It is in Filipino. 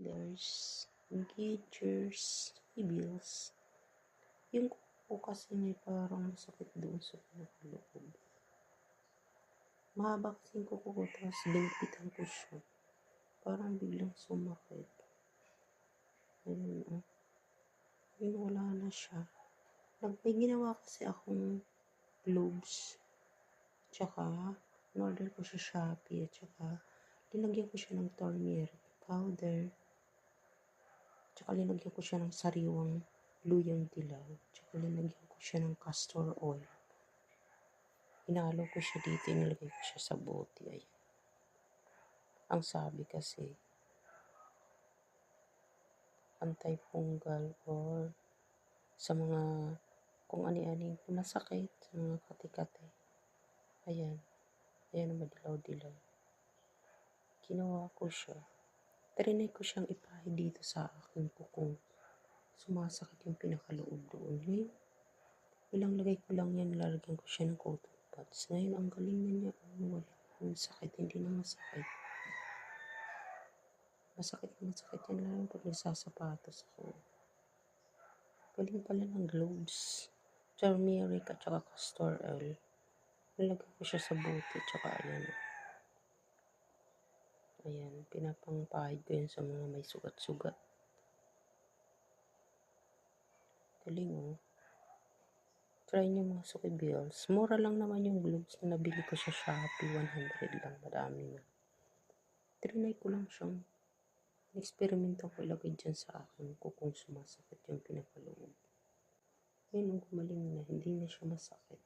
There's engagers, bills. Yung kuko kasi may parang masakit doon sa pinakaloob. Mahaba kasi yung kuko ko, tapos binipitan ko siya. Parang biglang sumakit. Ayun, Ayun, wala na siya. May ginawa kasi akong globes. Tsaka, in-order ko sa Shopee. Tsaka, linagyan ko siya ng turmeric powder. Tsaka, linagyan ko siya ng sariwang luyang dilaw. Tsaka, linagyan ko siya ng castor oil. Inalo ko siya dito. Inilagay ko siya sa bote. Ayan. Ang sabi kasi, anti-fungal or sa mga kung ani-aning masakit, sa mga kati-kati. Ayan. Ayan, madilaw-dilaw. Ginawa ko siya. Trinay ko siyang ipahid dito sa aking kukong. Sumasakit yung pinakaloob doon. Ngayon, ilang lagay ko lang yan, lalagyan ko siya ng cotton buds. Ngayon, ang galing na niya. Wala yung sakit, hindi na masakit. Masakit yan lang pag nagsasapatos ako. Galing pala ng globes. Turmeric at saka castor oil. Nilagay ko siya sa bote, tsaka ayan. Ayan, pinapangpahid ko yan sa mga may sugat-sugat. Galing, Try nyo mga Suki Bills. Mura lang naman yung gloves na nabili ko sa Shopee. 100 lang, madami na. Trinay ko lang siyang experimento ko ilagay dyan sa akin kung sumasakit yung pinakaloob. Ngayon, gumaling na, hindi na siya masakit.